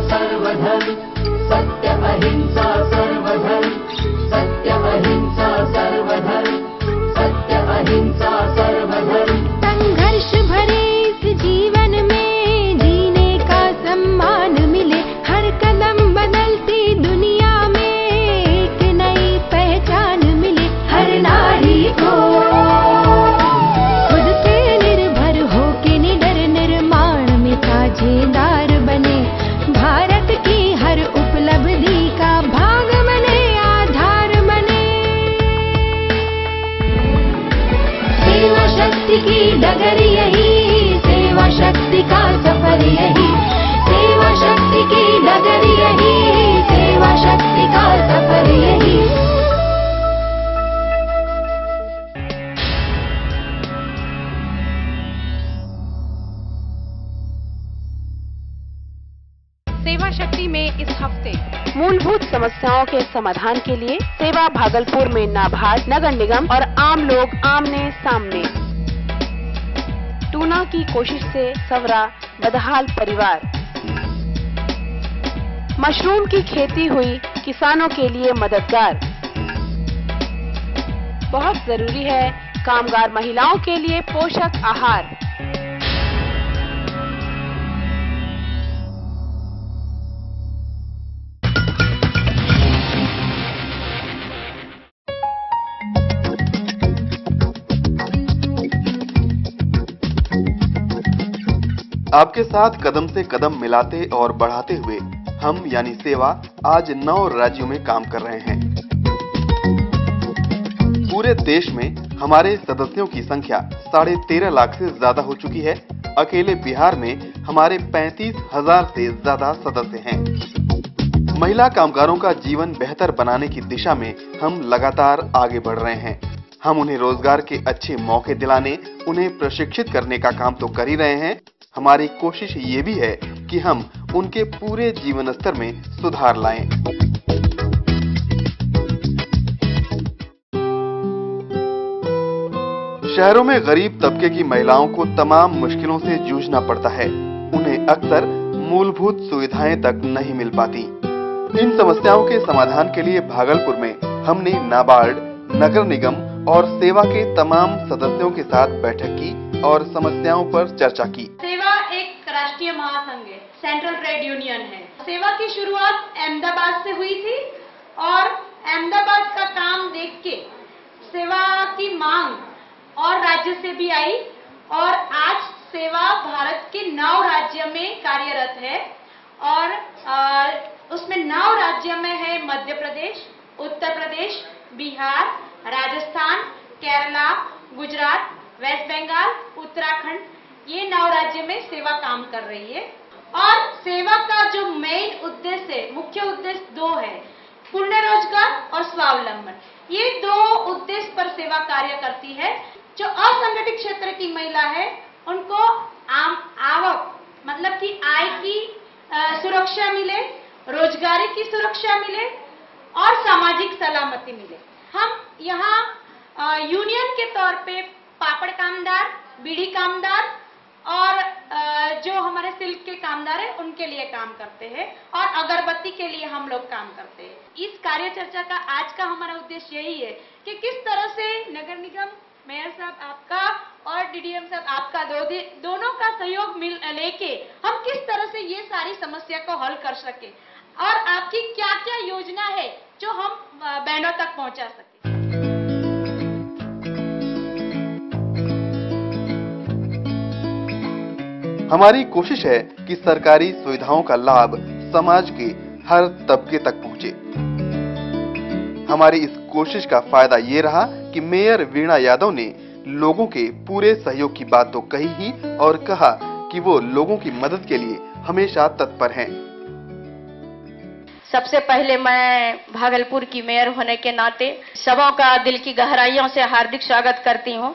सर्वधर्म, सत्य अहिंसा सर्वधर्म, सत्य अहिंसा सर्वधर्म, सत्य अहिंसा सर्वधर्म। संघर्ष भरे इस जीवन में जीने का सम्मान मिले, हर कदम बदलती दुनिया में एक नई पहचान मिले। हर नारी को खुद पे निर्भर होके निडर निर्माण में साझेदार बने, भारत की हर उपलब्धि का भाग बने, आधार बने। सेवा शक्ति की डगर यही, सेवा शक्ति का सफर यही, सेवा शक्ति की डगर यही, सेवा शक्ति का सफर यही। सेवा शक्ति में इस हफ्ते मूलभूत समस्याओं के समाधान के लिए सेवा भागलपुर में नाबार्ड, नगर निगम और आम लोग आमने सामने। टूना की कोशिश से सवरा बदहाल परिवार। मशरूम की खेती हुई किसानों के लिए मददगार। बहुत जरूरी है कामगार महिलाओं के लिए पोषक आहार। आपके साथ कदम से कदम मिलाते और बढ़ाते हुए हम यानी सेवा आज 9 राज्यों में काम कर रहे हैं। पूरे देश में हमारे सदस्यों की संख्या 13.5 लाख से ज्यादा हो चुकी है। अकेले बिहार में हमारे 35,000 से ज्यादा सदस्य हैं। महिला कामगारों का जीवन बेहतर बनाने की दिशा में हम लगातार आगे बढ़ रहे हैं। हम उन्हें रोजगार के अच्छे मौके दिलाने, उन्हें प्रशिक्षित करने का काम तो कर ही रहे हैं। हमारी कोशिश ये भी है कि हम उनके पूरे जीवन स्तर में सुधार लाएं। शहरों में गरीब तबके की महिलाओं को तमाम मुश्किलों से जूझना पड़ता है। उन्हें अक्सर मूलभूत सुविधाएं तक नहीं मिल पाती। इन समस्याओं के समाधान के लिए भागलपुर में हमने नाबार्ड, नगर निगम और सेवा के तमाम सदस्यों के साथ बैठक की और समस्याओं पर चर्चा की। सेवा एक राष्ट्रीय महासंघ है, सेंट्रल ट्रेड यूनियन है। सेवा की शुरुआत अहमदाबाद से हुई थी और अहमदाबाद का काम देख के सेवा की मांग और राज्य से भी आई और आज सेवा भारत के 9 राज्य में कार्यरत है और उसमें 9 राज्य में है मध्य प्रदेश, उत्तर प्रदेश, बिहार, राजस्थान, केरला, गुजरात, वेस्ट बंगाल, उत्तराखंड, ये 9 राज्य में सेवा काम कर रही है। और सेवा का जो मेन उद्देश्य है, मुख्य उद्देश्य 2 है, पुण्य रोजगार और स्वावलंबन। ये 2 उद्देश्य पर सेवा कार्य करती है। जो असंगठित क्षेत्र की महिला है उनको आवक मतलब कि आय की सुरक्षा मिले, रोजगारी की सुरक्षा मिले और सामाजिक सलामती मिले। हम यहाँ यूनियन के तौर पे पापड़ कामदार, बीड़ी कामदार और जो हमारे सिल्क के कामदार हैं उनके लिए काम करते हैं और अगरबत्ती के लिए हम लोग काम करते हैं। इस कार्य चर्चा का आज का हमारा उद्देश्य यही है कि किस तरह से नगर निगम, मेयर साहब आपका और डीडीएम साहब आपका दोनों का सहयोग लेके हम किस तरह से ये सारी समस्या को हल कर सके और आपकी क्या क्या योजना है जो हम बहनों तक पहुंचा सके। हमारी कोशिश है कि सरकारी सुविधाओं का लाभ समाज के हर तबके तक पहुंचे। हमारी इस कोशिश का फायदा ये रहा कि मेयर वीणा यादव ने लोगों के पूरे सहयोग की बात तो कही ही और कहा कि वो लोगों की मदद के लिए हमेशा तत्पर हैं। सबसे पहले मैं भागलपुर की मेयर होने के नाते सबों का दिल की गहराइयों से हार्दिक स्वागत करती हूँ।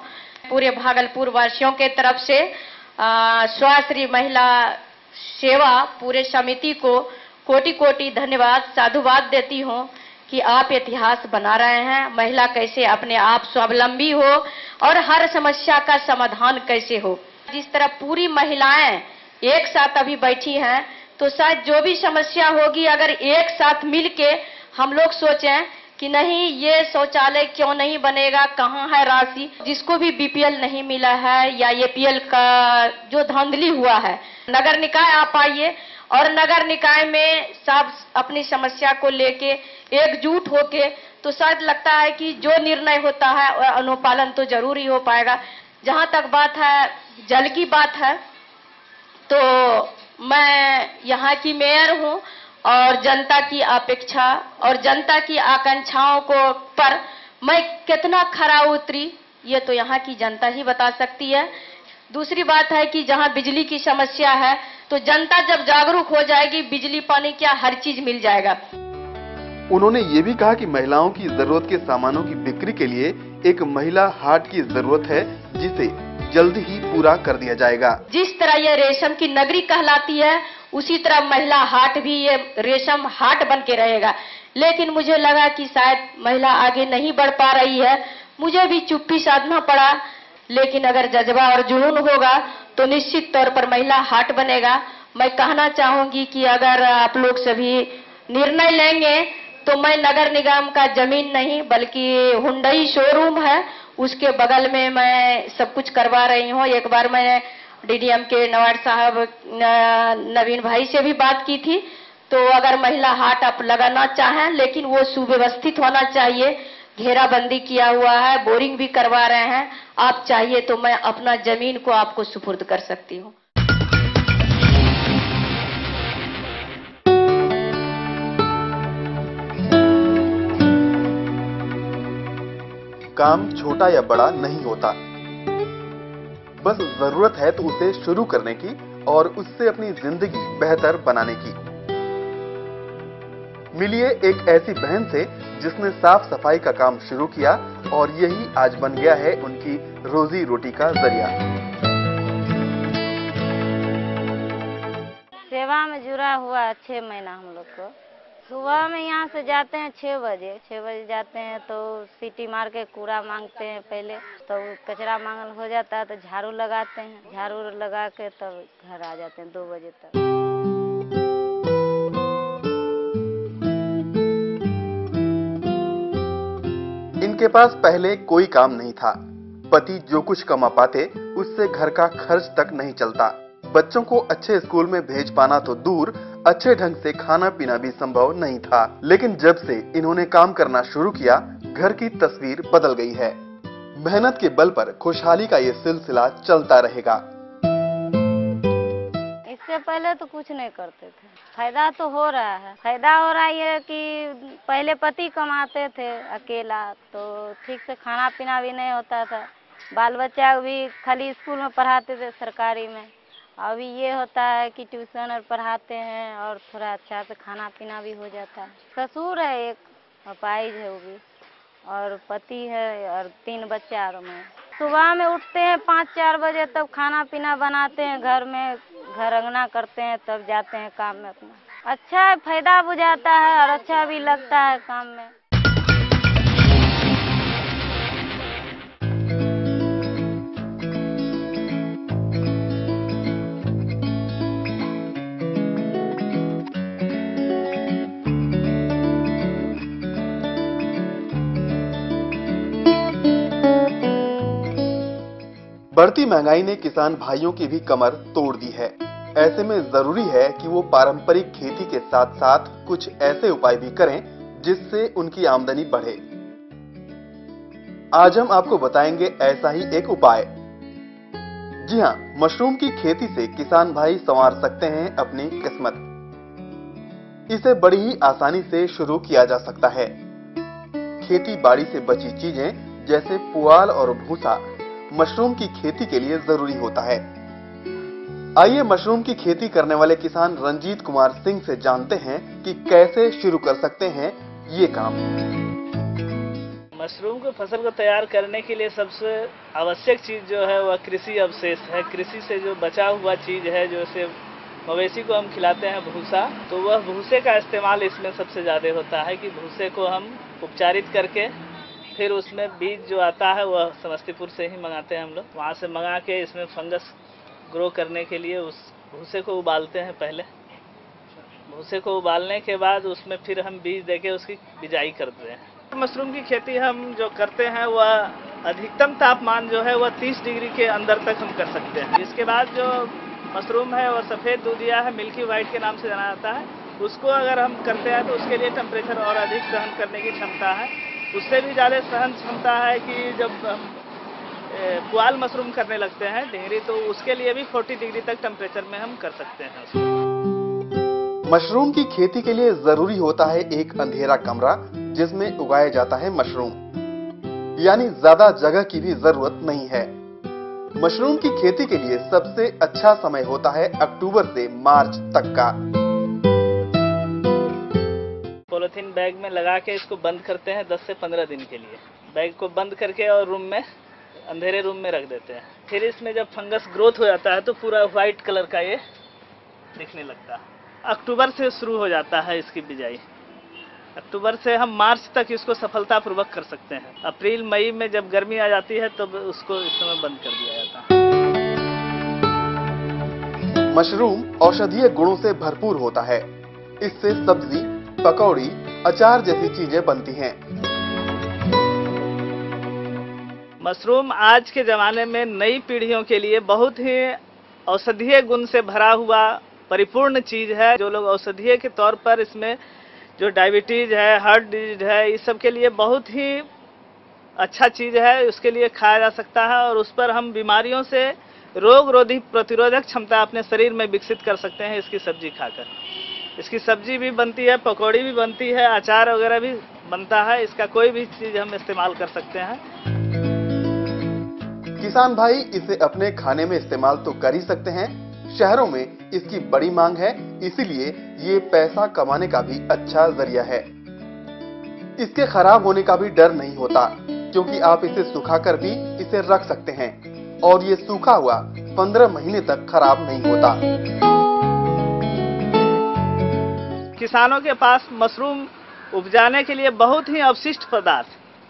पूरे भागलपुर वासियों के तरफ से स्वाश्री महिला सेवा पूरे समिति को कोटि कोटि धन्यवाद, साधुवाद देती हूँ कि आप इतिहास बना रहे हैं। महिला कैसे अपने आप स्वावलंबी हो और हर समस्या का समाधान कैसे हो। जिस तरह पूरी महिलाएं एक साथ अभी बैठी हैं तो शायद जो भी समस्या होगी अगर एक साथ मिलके हम लोग सोचें कि नहीं ये शौचालय क्यों नहीं बनेगा, कहाँ है राशि, जिसको भी बीपीएल नहीं मिला है या एपीएल का जो धांधली हुआ है, नगर निकाय आप आइए और नगर निकाय में सब अपनी समस्या को लेके एकजुट होके तो शायद लगता है कि जो निर्णय होता है वह अनुपालन तो जरूर ही हो पाएगा। जहां तक बात है जल की बात है तो मैं यहाँ की मेयर हूँ और जनता की अपेक्षा और जनता की आकांक्षाओं को पर मैं कितना खरा उतरी ये तो यहाँ की जनता ही बता सकती है। दूसरी बात है कि जहाँ बिजली की समस्या है तो जनता जब जागरूक हो जाएगी बिजली पानी क्या हर चीज मिल जाएगा। उन्होंने ये भी कहा कि महिलाओं की जरूरत के सामानों की बिक्री के लिए एक महिला हाट की जरूरत है जिसे जल्द ही पूरा कर दिया जाएगा। जिस तरह ये रेशम की नगरी कहलाती है उसी तरह महिला हाट भी ये रेशम हाट बन के रहेगा। लेकिन मुझे लगा कि शायद महिला आगे नहीं बढ़ पा रही है, मुझे भी चुप्पी साधना पड़ा। लेकिन अगर जज्बा और जुनून होगा तो निश्चित तौर पर महिला हाट बनेगा। मैं कहना चाहूंगी कि अगर आप लोग सभी निर्णय लेंगे तो मैं नगर निगम का जमीन नहीं बल्कि हुंडई शोरूम है उसके बगल में मैं सब कुछ करवा रही हूँ। एक बार मैंने डीडीएम के नवाड साहब नवीन भाई से भी बात की थी तो अगर महिला हाट आप लगाना चाहें लेकिन वो सुव्यवस्थित होना चाहिए, घेराबंदी किया हुआ है, बोरिंग भी करवा रहे हैं। आप चाहिए तो मैं अपना जमीन को आपको सुपुर्द कर सकती हूँ। काम छोटा या बड़ा नहीं होता, बस जरूरत है तो उसे शुरू करने की और उससे अपनी जिंदगी बेहतर बनाने की। मिलिए एक ऐसी बहन से जिसने साफ सफाई का काम शुरू किया और यही आज बन गया है उनकी रोजी रोटी का जरिया। सेवा में जुड़ा हुआ 6 महीना हम लोग को। सुबह में यहाँ से जाते हैं 6 बजे जाते हैं तो सीटी मार के कूड़ा मांगते हैं पहले, तो कचरा मांगल हो जाता है तो झाड़ू लगाते हैं, झाड़ू लगा के तब घर आ जाते हैं 2 बजे तक। इनके पास पहले कोई काम नहीं था, पति जो कुछ कमा पाते उससे घर का खर्च तक नहीं चलता। बच्चों को अच्छे स्कूल में भेज पाना तो दूर, अच्छे ढंग से खाना पीना भी संभव नहीं था। लेकिन जब से इन्होंने काम करना शुरू किया घर की तस्वीर बदल गई है। मेहनत के बल पर खुशहाली का ये सिलसिला चलता रहेगा। इससे पहले तो कुछ नहीं करते थे, फायदा तो हो रहा है। फायदा हो रहा है कि पहले पति कमाते थे अकेला तो ठीक से खाना पीना भी नहीं होता था, बाल बच्चा भी खाली स्कूल में पढ़ाते थे सरकारी में। अभी ये होता है कि ट्यूशन और पढ़ाते हैं और थोड़ा अच्छा से खाना पीना भी हो जाता है। ससुर है एक, अपाहिज है वो भी, और पति है और 3 बच्चा और मैं। सुबह में उठते हैं 5-4 बजे तब खाना पीना बनाते हैं घर में, घर अंगना करते हैं तब जाते हैं काम में अपना। अच्छा है, फायदा बुझाता है और अच्छा भी लगता है काम में। बढ़ती महंगाई ने किसान भाइयों की भी कमर तोड़ दी है। ऐसे में जरूरी है कि वो पारंपरिक खेती के साथ साथ कुछ ऐसे उपाय भी करें जिससे उनकी आमदनी बढ़े। आज हम आपको बताएंगे ऐसा ही एक उपाय। जी हाँ, मशरूम की खेती से किसान भाई संवार सकते हैं अपनी किस्मत। इसे बड़ी ही आसानी से शुरू किया जा सकता है। खेती बाड़ी से बची चीजें जैसे पुआल और भूसा मशरूम की खेती के लिए जरूरी होता है। आइए मशरूम की खेती करने वाले किसान रंजीत कुमार सिंह से जानते हैं कि कैसे शुरू कर सकते हैं ये काम। मशरूम को फसल को तैयार करने के लिए सबसे आवश्यक चीज जो है वह कृषि अवशेष है। कृषि से जो बचा हुआ चीज है, जैसे मवेशी को हम खिलाते हैं भूसा, तो वह भूसे का इस्तेमाल इसमें सबसे ज्यादा होता है कि भूसे को हम उपचारित करके फिर उसमें बीज जो आता है वह समस्तीपुर से ही मंगाते हैं हम लोग। वहाँ से मंगा के इसमें फंगस ग्रो करने के लिए उस भूसे को उबालते हैं पहले। भूसे को उबालने के बाद उसमें फिर हम बीज देके उसकी बिजाई करते हैं। मशरूम की खेती हम जो करते हैं वह अधिकतम तापमान जो है वह 30 डिग्री के अंदर तक हम कर सकते हैं। इसके बाद जो मशरूम है वह सफ़ेद दूधिया है, मिल्की वाइट के नाम से जाना जाता है। उसको अगर हम करते हैं तो उसके लिए टेम्परेचर और अधिक सहन करने की क्षमता है। उससे भी ज़्यादा सहन क्षमता है कि जब हम पुआल मशरूम करने लगते हैं डिंगरी, तो उसके लिए भी 40 डिग्री तक टेम्परेचर में हम कर सकते हैं उसको। मशरूम की खेती के लिए जरूरी होता है एक अंधेरा कमरा जिसमें उगाया जाता है मशरूम, यानी ज्यादा जगह की भी जरूरत नहीं है। मशरूम की खेती के लिए सबसे अच्छा समय होता है अक्टूबर से मार्च तक का। पॉलिथीन बैग में लगा के इसको बंद करते हैं 10 से 15 दिन के लिए। बैग को बंद करके और रूम में, अंधेरे रूम में रख देते हैं। फिर इसमें जब फंगस ग्रोथ हो जाता है तो पूरा व्हाइट कलर का ये दिखने लगता है। अक्टूबर से शुरू हो जाता है इसकी बिजाई। अक्टूबर से हम मार्च तक इसको सफलतापूर्वक कर सकते हैं। अप्रैल मई में जब गर्मी आ जाती है तब उसको इस समय बंद कर दिया जाता है। मशरूम औषधीय गुणों से भरपूर होता है। इससे सब्जी, पकौड़ी, अचार जैसी चीजें बनती हैं। मशरूम आज के ज़माने में नई पीढ़ियों के लिए बहुत ही औषधीय गुण से भरा हुआ परिपूर्ण चीज़ है। जो लोग औषधीय के तौर पर इसमें जो डायबिटीज़ है, हार्ट डिजीज है, इस सब के लिए बहुत ही अच्छा चीज़ है। उसके लिए खाया जा सकता है और उस पर हम बीमारियों से रोग प्रतिरोधक क्षमता अपने शरीर में विकसित कर सकते हैं इसकी सब्जी खाकर। इसकी सब्जी भी बनती है, पकौड़ी भी बनती है, अचार वगैरह भी बनता है। इसका कोई भी चीज़ हम इस्तेमाल कर सकते हैं। किसान भाई इसे अपने खाने में इस्तेमाल तो कर ही सकते हैं, शहरों में इसकी बड़ी मांग है, इसीलिए ये पैसा कमाने का भी अच्छा जरिया है। इसके खराब होने का भी डर नहीं होता, क्योंकि आप इसे सुखाकर भी इसे रख सकते हैं और ये सूखा हुआ 15 महीने तक खराब नहीं होता। किसानों के पास मशरूम उपजाने के लिए बहुत ही अवशिष्ट पदार्थ,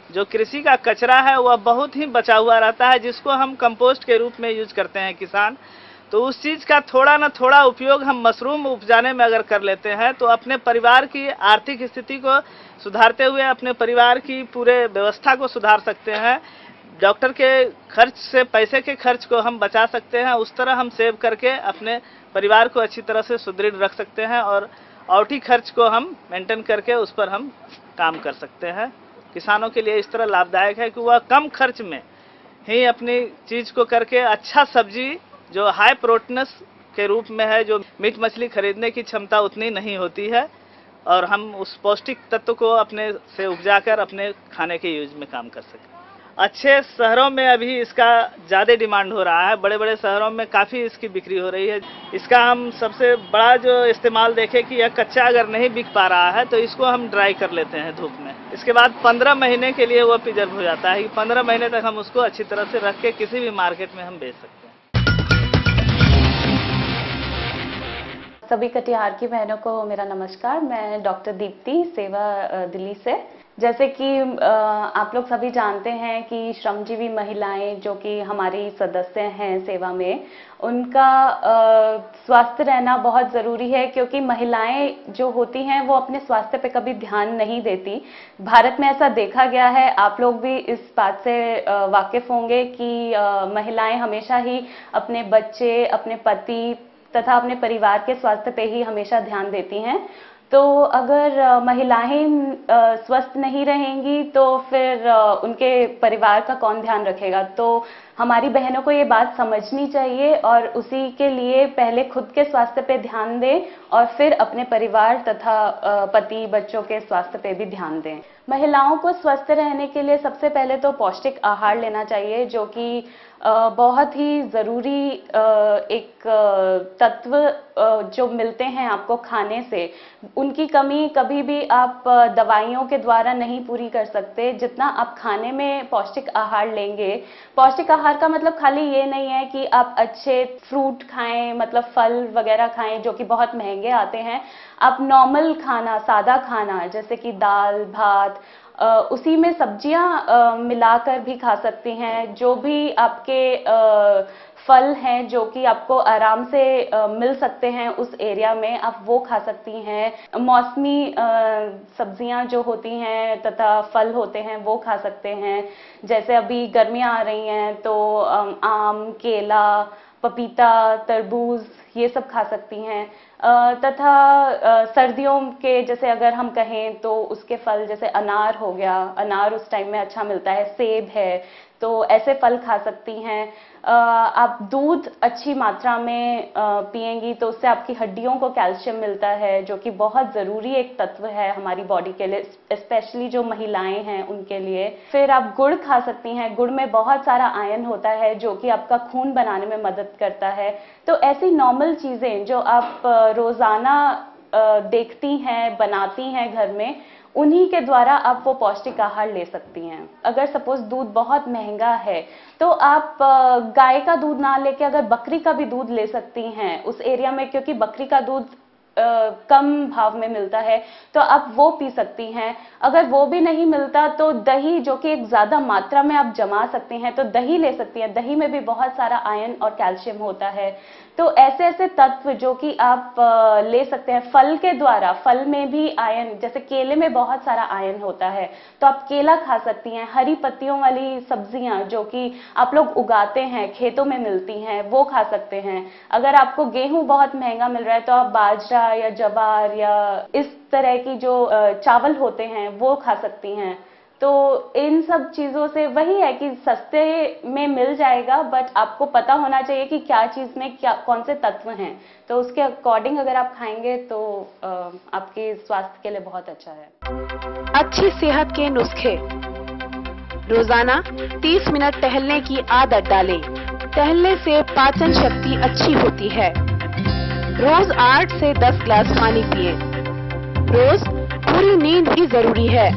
जो कृषि का कचरा है, वह बहुत ही बचा हुआ रहता है, जिसको हम कंपोस्ट के रूप में यूज करते हैं किसान। तो उस चीज़ का थोड़ा न थोड़ा उपयोग हम मशरूम उपजाने में अगर कर लेते हैं तो अपने परिवार की आर्थिक स्थिति को सुधारते हुए अपने परिवार की पूरे व्यवस्था को सुधार सकते हैं। डॉक्टर के खर्च से पैसे के खर्च को हम बचा सकते हैं। उस तरह हम सेव करके अपने परिवार को अच्छी तरह से सुदृढ़ रख सकते हैं और औटी खर्च को हम मेंटेन करके उस पर हम काम कर सकते हैं। किसानों के लिए इस तरह लाभदायक है कि वह कम खर्च में ही अपनी चीज़ को करके अच्छा सब्जी जो हाई प्रोटीनस के रूप में है, जो मीट मछली खरीदने की क्षमता उतनी नहीं होती है, और हम उस पौष्टिक तत्व को अपने से उपजाकर अपने खाने के यूज में काम कर सकें। अच्छे शहरों में अभी इसका ज़्यादा डिमांड हो रहा है। बड़े बड़े शहरों में काफ़ी इसकी बिक्री हो रही है। इसका हम सबसे बड़ा जो इस्तेमाल देखें कि यह कच्चा अगर नहीं बिक पा रहा है तो इसको हम ड्राई कर लेते हैं धूप में। इसके बाद 15 महीने के लिए वह प्रिजर्व हो जाता है। 15 महीने तक हम उसको अच्छी तरह से रख के किसी भी मार्केट में हम बेच सकते हैं। सभी कटिहार की बहनों को मेरा नमस्कार। मैं डॉक्टर दीप्ति, सेवा दिल्ली से। जैसे कि आप लोग सभी जानते हैं कि श्रमजीवी महिलाएं जो कि हमारी सदस्य हैं सेवा में, उनका स्वास्थ्य रहना बहुत ज़रूरी है, क्योंकि महिलाएं जो होती हैं वो अपने स्वास्थ्य पे कभी ध्यान नहीं देती। भारत में ऐसा देखा गया है, आप लोग भी इस बात से वाकिफ़ होंगे कि महिलाएं हमेशा ही अपने बच्चे, अपने पति तथा अपने परिवार के स्वास्थ्य पे ही हमेशा ध्यान देती हैं। तो अगर महिलाएं स्वस्थ नहीं रहेंगी तो फिर उनके परिवार का कौन ध्यान रखेगा। तो हमारी बहनों को ये बात समझनी चाहिए और उसी के लिए पहले खुद के स्वास्थ्य पे ध्यान दें और फिर अपने परिवार तथा पति बच्चों के स्वास्थ्य पे भी ध्यान दें। महिलाओं को स्वस्थ रहने के लिए सबसे पहले तो पौष्टिक आहार लेना चाहिए, जो कि बहुत ही ज़रूरी एक तत्व जो मिलते हैं आपको खाने से। उनकी कमी कभी भी आप दवाइयों के द्वारा नहीं पूरी कर सकते। जितना आप खाने में पौष्टिक आहार लेंगे, पौष्टिक आहार का मतलब खाली ये नहीं है कि आप अच्छे फ्रूट खाएं, मतलब फल वगैरह खाएं जो कि बहुत महंगे आते हैं। आप नॉर्मल खाना, सादा खाना, जैसे कि दाल भात, उसी में सब्जियां मिलाकर भी खा सकती हैं। जो भी आपके फल हैं जो कि आपको आराम से मिल सकते हैं उस एरिया में, आप वो खा सकती हैं। मौसमी सब्जियां जो होती हैं तथा फल होते हैं वो खा सकते हैं। जैसे अभी गर्मियां आ रही हैं तो आम, केला, पपीता, तरबूज ये सब खा सकती हैं। तथा सर्दियों के जैसे अगर हम कहें तो उसके फल जैसे अनार हो गया, अनार उस टाइम में अच्छा मिलता है, सेब है, तो ऐसे फल खा सकती हैं। आप दूध अच्छी मात्रा में पिएंगी तो उससे आपकी हड्डियों को कैल्शियम मिलता है, जो कि बहुत ज़रूरी एक तत्व है हमारी बॉडी के लिए, स्पेशली जो महिलाएं हैं उनके लिए। फिर आप गुड़ खा सकती हैं। गुड़ में बहुत सारा आयरन होता है जो कि आपका खून बनाने में मदद करता है। तो ऐसी नॉर्मल चीज़ें जो आप रोज़ाना देखती हैं, बनाती हैं घर में, उन्हीं के द्वारा आप वो पौष्टिक आहार ले सकती हैं। अगर सपोज दूध बहुत महंगा है तो आप गाय का दूध ना लेके अगर बकरी का भी दूध ले सकती हैं उस एरिया में, क्योंकि बकरी का दूध कम भाव में मिलता है, तो आप वो पी सकती हैं। अगर वो भी नहीं मिलता तो दही, जो कि एक ज़्यादा मात्रा में आप जमा सकती हैं, तो दही ले सकती हैं। दही में भी बहुत सारा आयरन और कैल्शियम होता है। तो ऐसे ऐसे तत्व जो कि आप ले सकते हैं फल के द्वारा। फल में भी आयरन, जैसे केले में बहुत सारा आयरन होता है, तो आप केला खा सकती हैं। हरी पत्तियों वाली सब्जियां जो कि आप लोग उगाते हैं, खेतों में मिलती हैं, वो खा सकते हैं। अगर आपको गेहूं बहुत महंगा मिल रहा है तो आप बाजरा या जवार या इस तरह की जो चावल होते हैं वो खा सकती हैं। तो इन सब चीज़ों से वही है कि सस्ते में मिल जाएगा, बट आपको पता होना चाहिए कि क्या चीज़ में क्या कौन से तत्व हैं। तो उसके अकॉर्डिंग अगर आप खाएंगे तो आपके स्वास्थ्य के लिए बहुत अच्छा है। अच्छी सेहत के नुस्खे। रोजाना 30 मिनट टहलने की आदत डालें। टहलने से पाचन शक्ति अच्छी होती है। रोज 8 से 10 ग्लास पानी पिएं। रोज पूरी नींद भी जरूरी है।